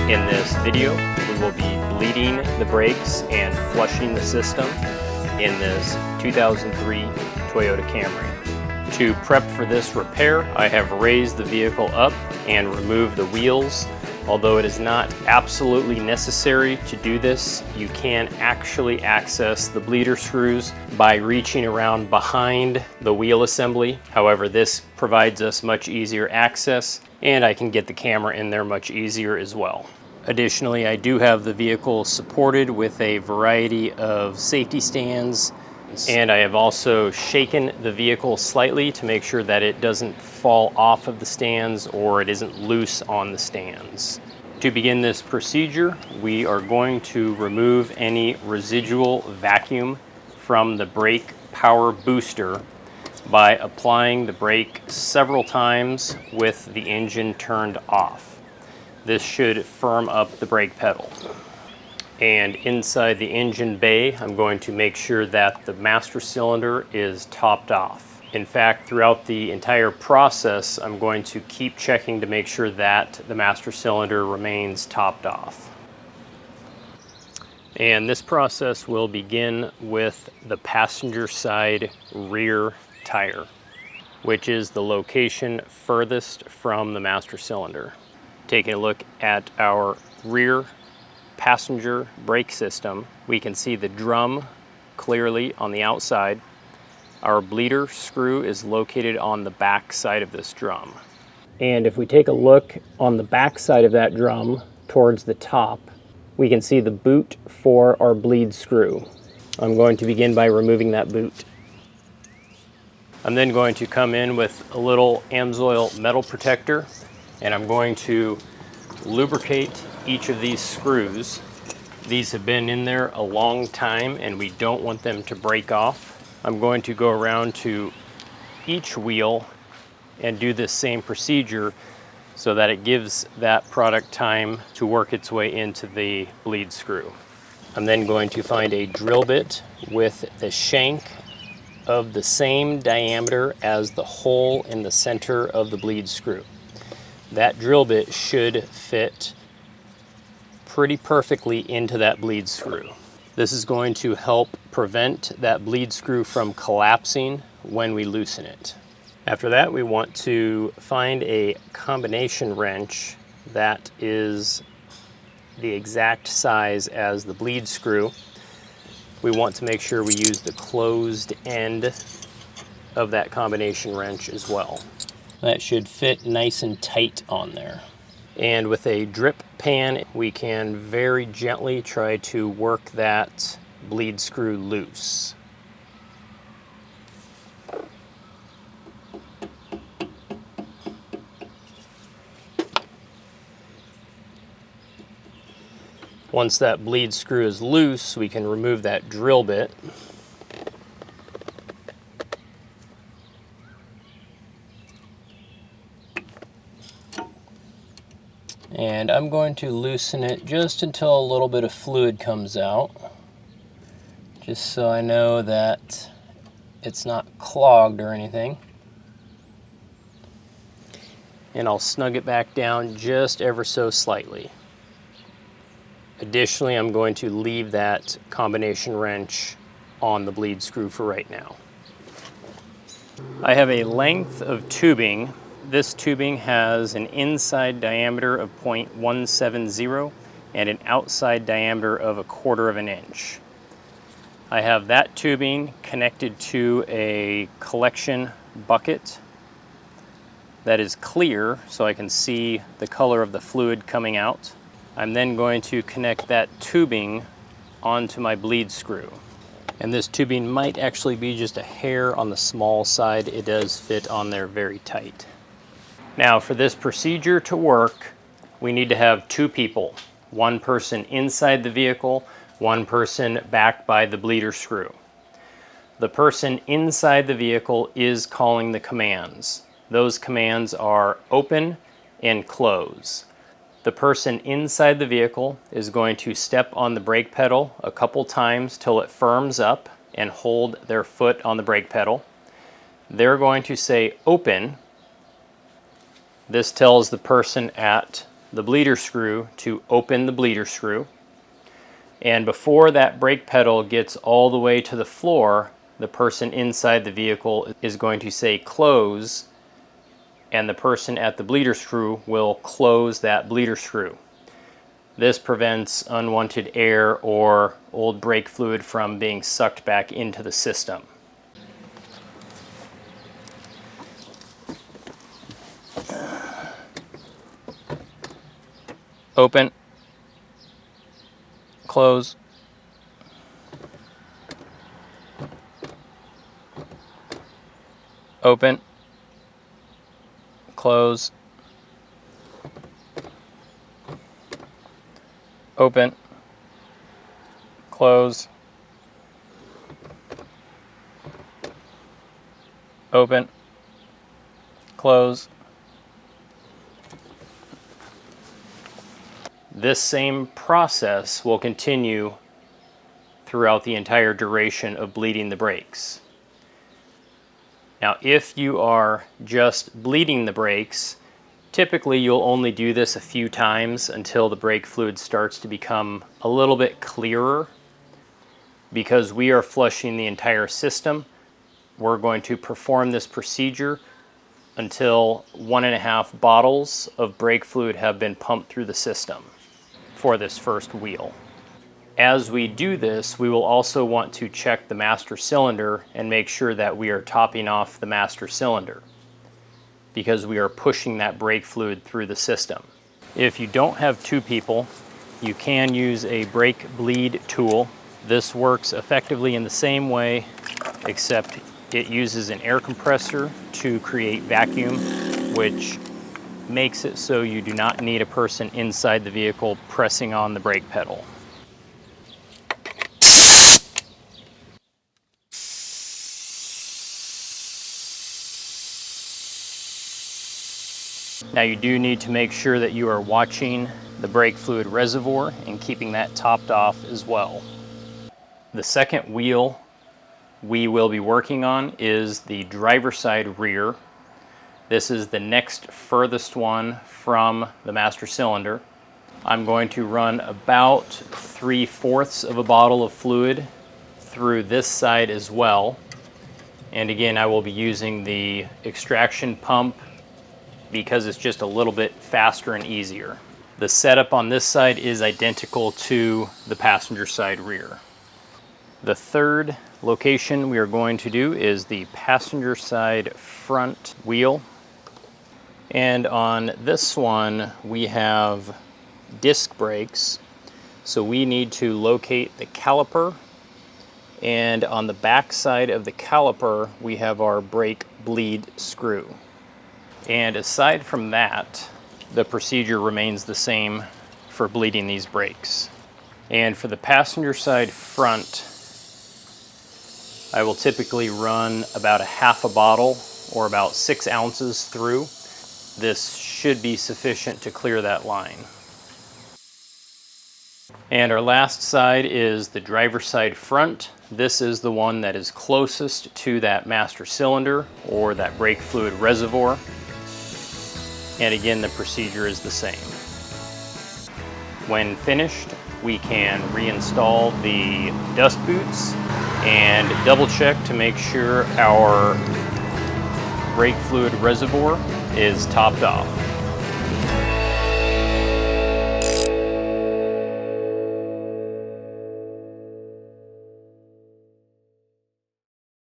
In this video, we will be bleeding the brakes and flushing the system in this 2003 Toyota Camry. To prep for this repair, I have raised the vehicle up and removed the wheels. Although it is not absolutely necessary to do this, you can actually access the bleeder screws by reaching around behind the wheel assembly. However, this provides us much easier access, and I can get the camera in there much easier as well. Additionally, I do have the vehicle supported with a variety of safety stands, and I have also shaken the vehicle slightly to make sure that it doesn't fall off of the stands or it isn't loose on the stands. To begin this procedure, we are going to remove any residual vacuum from the brake power booster by applying the brake several times with the engine turned off. This should firm up the brake pedal. And inside the engine bay, I'm going to make sure that the master cylinder is topped off. In fact, throughout the entire process, I'm going to keep checking to make sure that the master cylinder remains topped off. And this process will begin with the passenger side rear tire, which is the location furthest from the master cylinder. Taking a look at our rear passenger brake system, we can see the drum clearly on the outside. Our bleeder screw is located on the back side of this drum. And if we take a look on the back side of that drum towards the top, we can see the boot for our bleed screw. I'm going to begin by removing that boot. I'm then going to come in with a little Amsoil metal protector, and I'm going to lubricate each of these screws. These have been in there a long time and we don't want them to break off. I'm going to go around to each wheel and do this same procedure so that it gives that product time to work its way into the bleed screw. I'm then going to find a drill bit with the shank of the same diameter as the hole in the center of the bleed screw. That drill bit should fit pretty perfectly into that bleed screw. This is going to help prevent that bleed screw from collapsing when we loosen it. After that, we want to find a combination wrench that is the exact size as the bleed screw. We want to make sure we use the closed end of that combination wrench as well. That should fit nice and tight on there. And with a drip pan, we can very gently try to work that bleed screw loose. Once that bleed screw is loose, we can remove that drill bit. And I'm going to loosen it just until a little bit of fluid comes out, just so I know that it's not clogged or anything. And I'll snug it back down just ever so slightly. Additionally, I'm going to leave that combination wrench on the bleed screw for right now. I have a length of tubing. This tubing has an inside diameter of 0.170 and an outside diameter of 1/4 inch. I have that tubing connected to a collection bucket that is clear so I can see the color of the fluid coming out. I'm then going to connect that tubing onto my bleed screw. And this tubing might actually be just a hair on the small side. It does fit on there very tight. Now, for this procedure to work, we need to have two people. One person inside the vehicle, one person back by the bleeder screw. The person inside the vehicle is calling the commands. Those commands are open and close. The person inside the vehicle is going to step on the brake pedal a couple times till it firms up and hold their foot on the brake pedal. They're going to say open. This tells the person at the bleeder screw to open the bleeder screw. And before that brake pedal gets all the way to the floor, the person inside the vehicle is going to say close, and the person at the bleeder screw will close that bleeder screw. This prevents unwanted air or old brake fluid from being sucked back into the system. Open, close, open, close, open, close, open, close. This same process will continue throughout the entire duration of bleeding the brakes. Now, if you are just bleeding the brakes, typically you'll only do this a few times until the brake fluid starts to become a little bit clearer. Because we are flushing the entire system, we're going to perform this procedure until 1.5 bottles of brake fluid have been pumped through the system for this first wheel. As we do this, we will also want to check the master cylinder and make sure that we are topping off the master cylinder, because we are pushing that brake fluid through the system. If you don't have two people, you can use a brake bleed tool. This works effectively in the same way, except it uses an air compressor to create vacuum, which makes it so you do not need a person inside the vehicle pressing on the brake pedal. Now you do need to make sure that you are watching the brake fluid reservoir and keeping that topped off as well. The second wheel we will be working on is the driver's side rear. This is the next furthest one from the master cylinder. I'm going to run about 3/4 of a bottle of fluid through this side as well. And again, I will be using the extraction pump because it's just a little bit faster and easier. The setup on this side is identical to the passenger side rear. The third location we are going to do is the passenger side front wheel. And on this one, we have disc brakes. So we need to locate the caliper. And on the back side of the caliper, we have our brake bleed screw. And aside from that, the procedure remains the same for bleeding these brakes. And for the passenger side front, I will typically run about 1/2 bottle or about 6 ounces through. This should be sufficient to clear that line. And our last side is the driver's side front. This is the one that is closest to that master cylinder or that brake fluid reservoir. And again, the procedure is the same. When finished, we can reinstall the dust boots and double check to make sure our brake fluid reservoir is topped off.